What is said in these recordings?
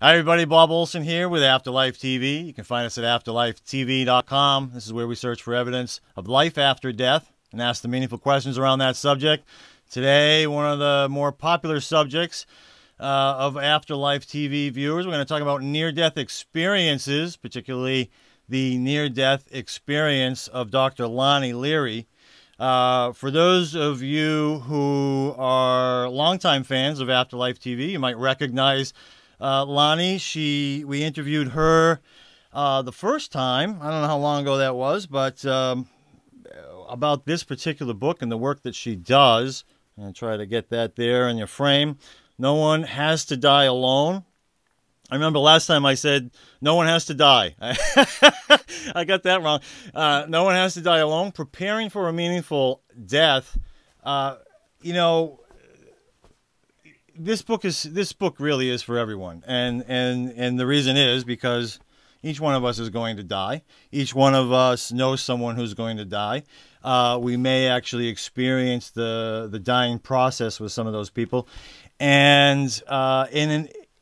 Hi everybody, Bob Olson here with Afterlife TV. You can find us at AfterlifeTV.com. This is where we search for evidence of life after death and ask the meaningful questions around that subject. Today, one of the more popular subjects of Afterlife TV viewers, we're going to talk about near-death experiences, particularly the near-death experience of Dr. Lani Leary. For those of you who are longtime fans of Afterlife TV, you might recognize Lani. We interviewed her the first time. I don't know how long ago that was, but about this particular book and the work that she does. I'm going to try to get that there in your frame. No one has to die alone. I remember last time I said, no one has to die. I got that wrong. No one has to die alone. Preparing for a meaningful death. You know, this book really is for everyone. And the reason is because each one of us is going to die. Each one of us knows someone who's going to die. We may actually experience the dying process with some of those people. And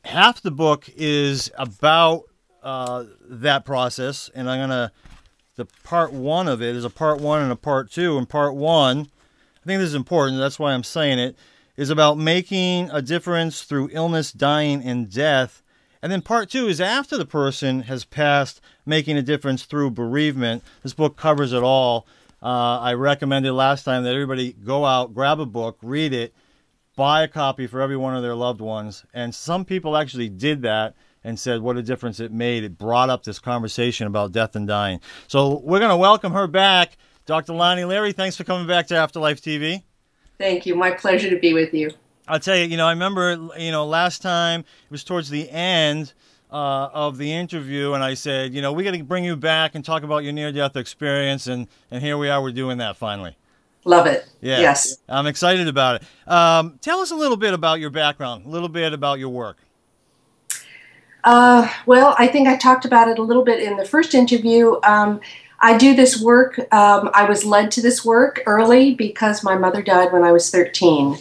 half the book is about that process, and the part one of it is a part one and a part two. And part one, I think this is important, that's why I'm saying it, is about making a difference through illness, dying, and death. And then part two is after the person has passed, making a difference through bereavement. This book covers it all. I recommended last time that everybody go out, grab a book, read it, buy a copy for every one of their loved ones. And some people actually did that and said what a difference it made. It brought up this conversation about death and dying. So we're going to welcome her back. Dr. Lani Leary, thanks for coming back to Afterlife TV. Thank you. My pleasure to be with you. I'll tell you, I remember, last time, it was towards the end of the interview, and I said, we got to bring you back and talk about your near-death experience, and here we are, we're doing that finally. Love it. Yeah. Yes. I'm excited about it. Tell us a little bit about your background, a little bit about your work. Well, I think I talked about it a little bit in the first interview. I do this work. I was led to this work early because my mother died when I was 13.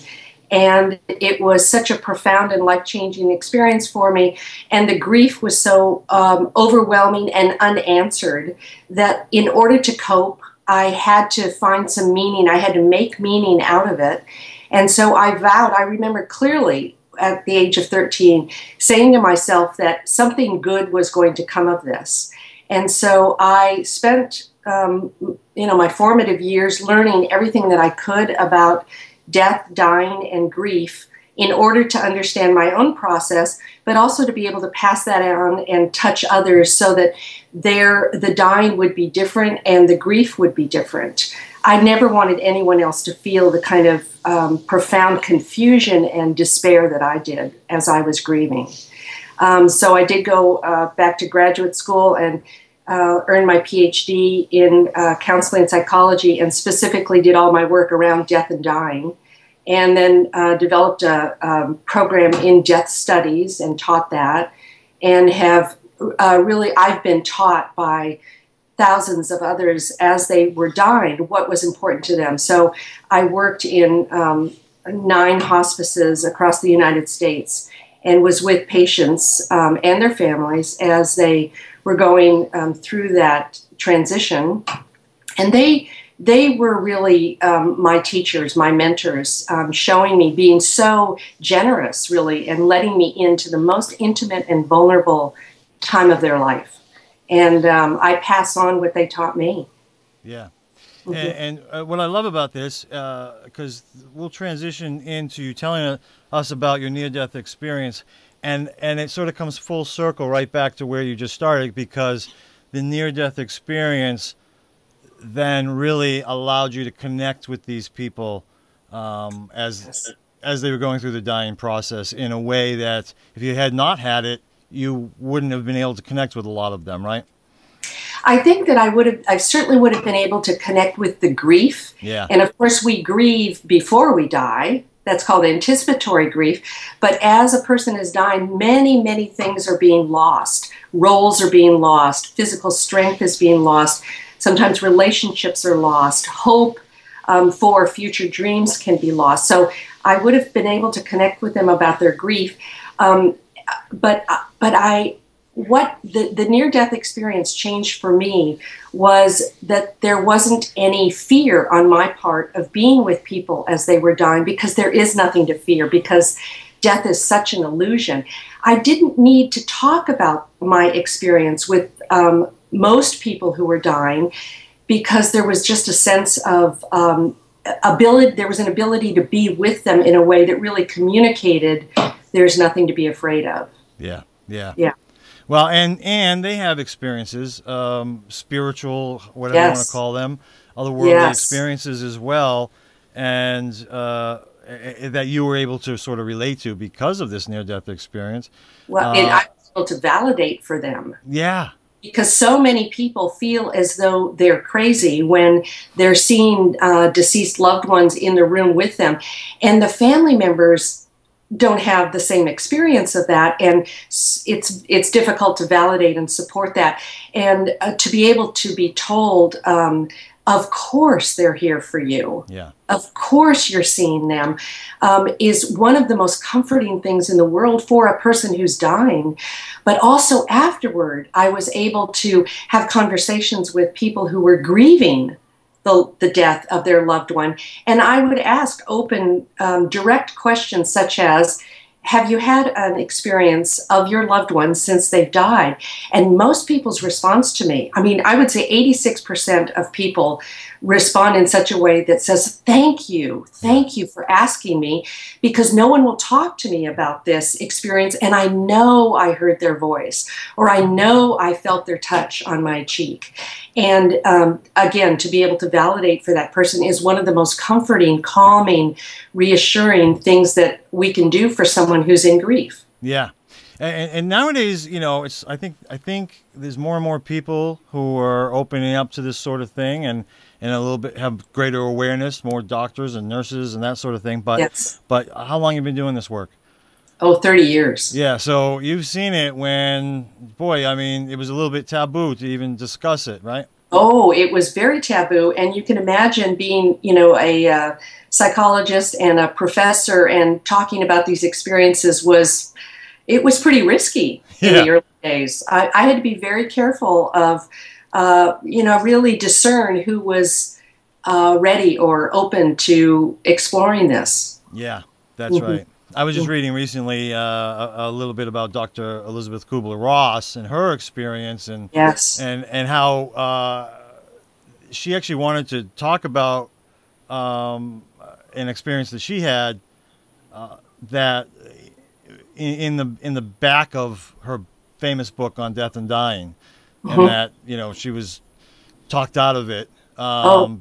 And it was such a profound and life-changing experience for me. And the grief was so overwhelming and unanswered that in order to cope, I had to find some meaning. I had to make meaning out of it. And so I vowed, I remember clearly at the age of 13, saying to myself that something good was going to come of this. And so I spent, my formative years learning everything that I could about death, dying, and grief in order to understand my own process, but also to be able to pass that on and touch others so that the dying would be different and the grief would be different. I never wanted anyone else to feel the kind of profound confusion and despair that I did as I was grieving. So I did go back to graduate school and earned my PhD in counseling and psychology, and specifically did all my work around death and dying, and then developed a program in death studies and taught that, and have I've been taught by thousands of others as they were dying what was important to them. So I worked in 9 hospices across the United States and was with patients and their families as they were going through that transition. And they were really my teachers, my mentors, showing me, being so generous, really, and letting me into the most intimate and vulnerable time of their life. And I pass on what they taught me. Yeah. And what I love about this, because we'll transition into you telling us about your near-death experience, and it sort of comes full circle right back to where you just started, because the near-death experience then really allowed you to connect with these people as they were going through the dying process in a way that if you had not had it, you wouldn't have been able to connect with a lot of them, right? I think that I certainly would have been able to connect with the grief. Yeah. And of course we grieve before we die. That's called anticipatory grief. But as a person is dying, many, many things are being lost. Roles are being lost. Physical strength is being lost. Sometimes relationships are lost. Hope for future dreams can be lost. So I would have been able to connect with them about their grief. What the near-death experience changed for me was that there wasn't any fear on my part of being with people as they were dying, because there is nothing to fear, because death is such an illusion. I didn't need to talk about my experience with most people who were dying, because there was just a sense of there was an ability to be with them in a way that really communicated there's nothing to be afraid of. Yeah, yeah. Yeah. Well, and they have experiences, spiritual, whatever you want to call them, otherworldly experiences as well, and that you were able to sort of relate to because of this near-death experience. Well, and I was able to validate for them. Yeah. Because so many people feel as though they're crazy when they're seeing deceased loved ones in the room with them, and the family members don't have the same experience of that, and it's difficult to validate and support that, and to be able to be told, of course they're here for you. Yeah. Of course you're seeing them, is one of the most comforting things in the world for a person who's dying. But also afterward, I was able to have conversations with people who were grieving the death of their loved one. And I would ask open, direct questions such as, have you had an experience of your loved one since they've died? And most people's response to me, I mean, I would say 86% of people respond in such a way that says, thank you for asking me, because no one will talk to me about this experience, and I know I heard their voice, or I know I felt their touch on my cheek. And again, to be able to validate for that person is one of the most comforting, calming, reassuring things that we can do for someone who's in grief. Yeah. And nowadays, you know, I think there's more and more people who are opening up to this sort of thing, and a little bit have greater awareness, more doctors and nurses and that sort of thing. But yes. But how long have you been doing this work? Oh, 30 years. Yeah, so you've seen it when, boy, I mean, it was a little bit taboo to even discuss it, right? Oh, it was very taboo, and you can imagine being, you know, a psychologist and a professor and talking about these experiences was pretty risky in the early days. I had to be very careful of, you know, really discern who was ready or open to exploring this. Yeah, that's right. I was just reading recently a little bit about Dr. Elizabeth Kubler-Ross and her experience, and and how she actually wanted to talk about an experience that she had that in the back of her famous book on death and dying, and that, you know, she was talked out of it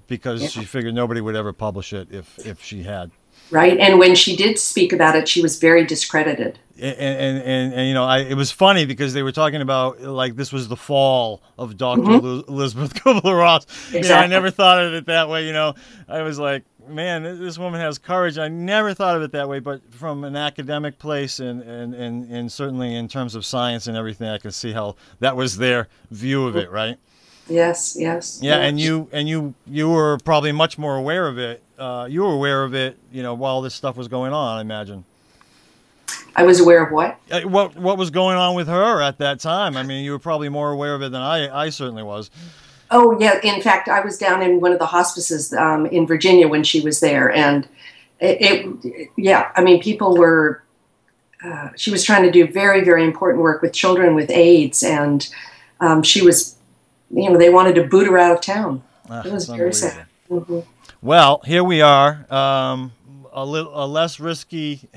because she figured nobody would ever publish it if she had. Right, and when she did speak about it, she was very discredited. And you know, it was funny because they were talking about, like, this was the fall of Dr. Elizabeth Kubler-Ross. Exactly. You know, I never thought of it that way. You know, I was like, man, this woman has courage. I never thought of it that way, but from an academic place and certainly in terms of science and everything, I can see how that was their view of it, right? Yes, yes. Yeah, yes. and you were probably much more aware of it. You were aware of it, you know, while this stuff was going on, I imagine. I was aware of what? What was going on with her at that time? I mean, you were probably more aware of it than I certainly was. Oh, yeah. In fact, I was down in one of the hospices in Virginia when she was there. And yeah, I mean, people were, she was trying to do very, very important work with children with AIDS. And she was, you know, they wanted to boot her out of town. It was very sad. Well, here we are, a less risky,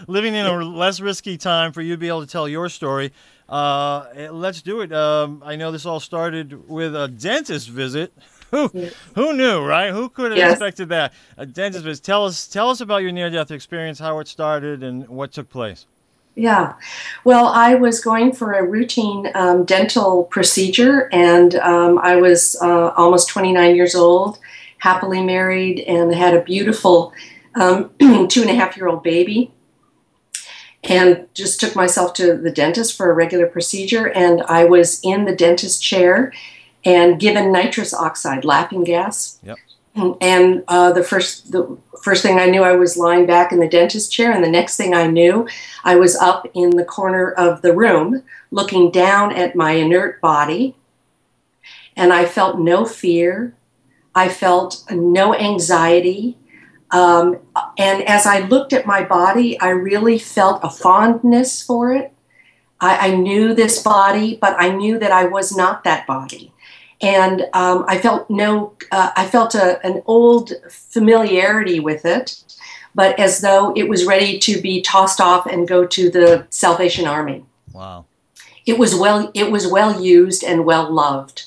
living in a less risky time for you to be able to tell your story. Let's do it. I know this all started with a dentist visit. Who knew, right? Who could have expected that? A dentist visit. Tell us about your near-death experience, how it started, and what took place. Yeah. Well, I was going for a routine dental procedure, and I was almost 29 years old, happily married, and had a beautiful 2.5-year-old baby. And just took myself to the dentist for a regular procedure, and I was in the dentist chair and given nitrous oxide, laughing gas. Yep. And the first thing I knew, I was lying back in the dentist chair, and the next thing I knew, I was up in the corner of the room looking down at my inert body, and I felt no fear. I felt no anxiety. And as I looked at my body, I really felt a fondness for it. I knew this body, but I knew that I was not that body. And I felt an old familiarity with it, but as though it was ready to be tossed off and go to the Salvation Army. Wow. It was well used and well loved.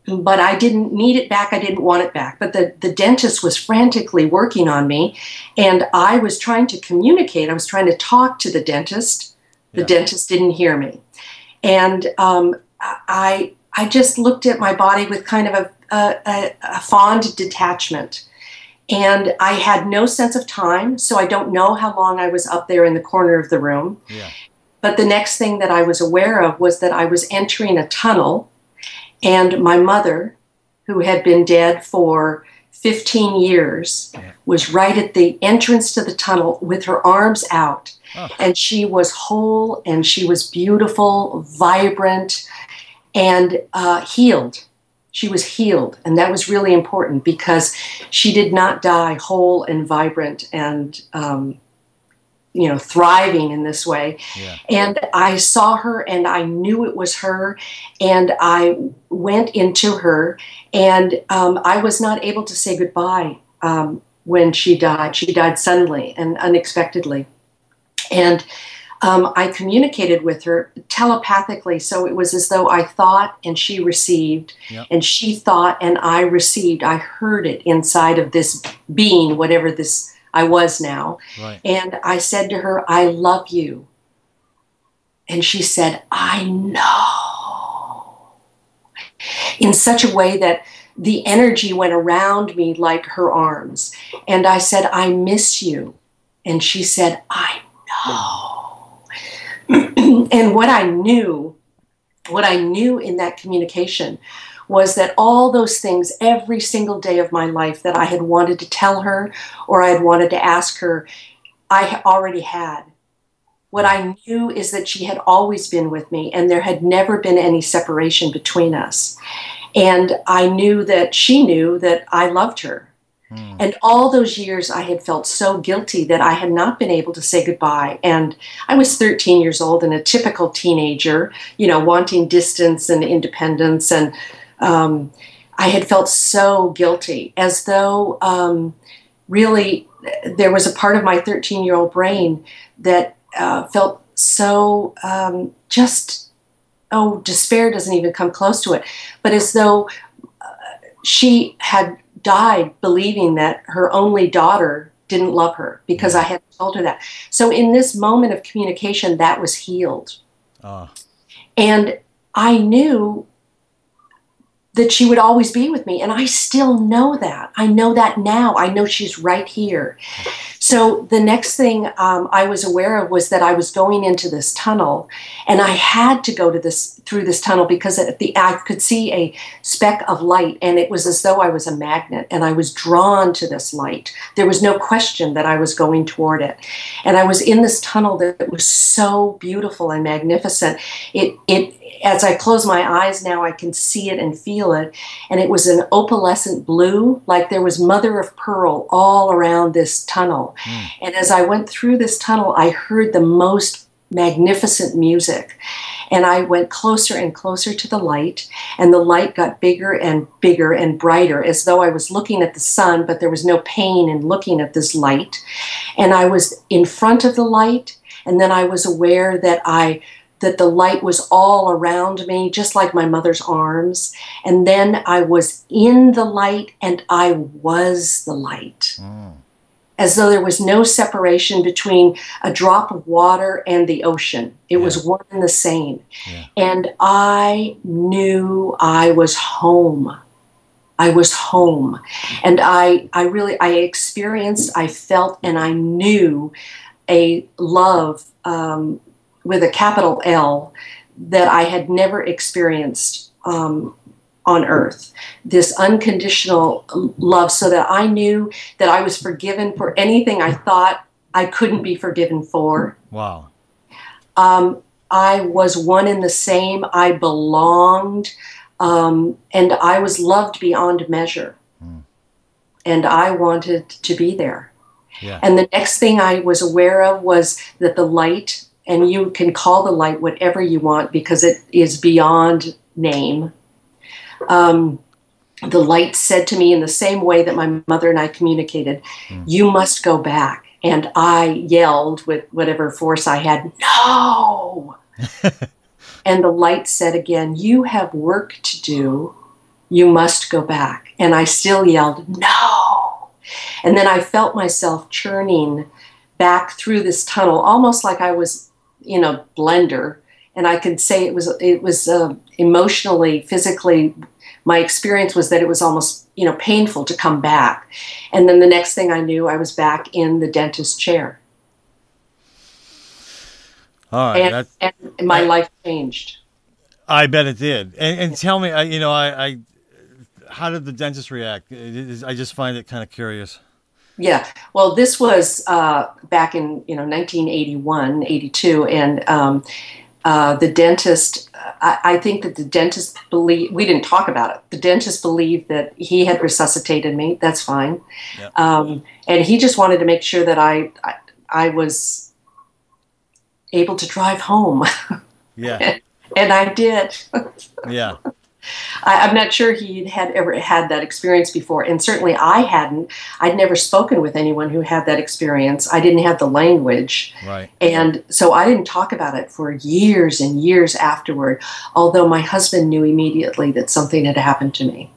But I didn't need it back. I didn't want it back. But the dentist was frantically working on me, and I was trying to communicate. I was trying to talk to the dentist. The dentist didn't hear me. And I just looked at my body with kind of a fond detachment. And I had no sense of time, so I don't know how long I was up there in the corner of the room. Yeah. But the next thing that I was aware of was that I was entering a tunnel, and my mother, who had been dead for 15 years, was right at the entrance to the tunnel with her arms out. Oh. And she was whole, and she was beautiful, vibrant, and healed. She was healed, and that was really important because she did not die whole and vibrant and thriving in this way. Yeah. And I saw her, and I knew it was her, and I went into her, and I was not able to say goodbye when she died. She died suddenly and unexpectedly, and I communicated with her telepathically, so it was as though I thought and she received, and she thought and I received. I heard it inside of this being, whatever this I was now. Right. And I said to her, "I love you." And she said, "I know," in such a way that the energy went around me like her arms. And I said, "I miss you." And she said, "I know." And what I knew in that communication was that all those things every single day of my life that I had wanted to tell her or I had wanted to ask her, I already had. What I knew is that she had always been with me, and there had never been any separation between us. And I knew that she knew that I loved her. And all those years I had felt so guilty that I had not been able to say goodbye. And I was 13 years old and a typical teenager, wanting distance and independence. And I had felt so guilty, as though really there was a part of my 13-year-old brain that felt so despair doesn't even come close to it, but as though she had died believing that her only daughter didn't love her because I had told her that. So in this moment of communication, that was healed. And I knew that she would always be with me, and I still know that. I know that now. I know she's right here. So the next thing I was aware of was that I was going into this tunnel, and I had to go through this tunnel because I could see a speck of light, and it was as though I was a magnet, and I was drawn to this light. There was no question that I was going toward it. And I was in this tunnel that was so beautiful and magnificent. As I close my eyes now, I can see it and feel it. And it was an opalescent blue, like there was mother of pearl all around this tunnel. And as I went through this tunnel, I heard the most magnificent music. And I went closer and closer to the light, and the light got bigger and bigger and brighter, as though I was looking at the sun, but there was no pain in looking at this light. And I was in front of the light, and then I was aware that the light was all around me, just like my mother's arms. And then I was in the light, and I was the light. As though there was no separation between a drop of water and the ocean. It was one and the same. And I knew I was home. I was home. And I experienced, I felt, and I knew a love with a capital L that I had never experienced on earth, this unconditional love, so that I knew that I was forgiven for anything I thought I couldn't be forgiven for. Wow. I was one and the same. I belonged, and I was loved beyond measure. And I wanted to be there. Yeah. And the next thing I was aware of was that the light, and you can call the light whatever you want because it is beyond name. The light said to me in the same way that my mother and I communicated, you must go back. And I yelled with whatever force I had, no! And the light said again, you have work to do. You must go back. And I still yelled, no! And then I felt myself churning back through this tunnel, almost like I was in a blender. And I could say it was emotionally, physically, my experience was that it was almost, painful to come back. And then the next thing I knew, I was back in the dentist chair. All right. And my life changed. I bet it did. And tell me, how did the dentist react? I just find it kind of curious. Yeah. Well, this was back in 1981, 82, and the dentist. I think that the dentist believed, we didn't talk about it. The dentist believed that he had resuscitated me. That's fine. Yep. And he just wanted to make sure that I was able to drive home. Yeah. And I did. Yeah. I'm not sure he had ever had that experience before, and certainly I hadn't. I'd never spoken with anyone who had that experience. I didn't have the language. Right. And so I didn't talk about it for years and years afterward, although my husband knew immediately that something had happened to me.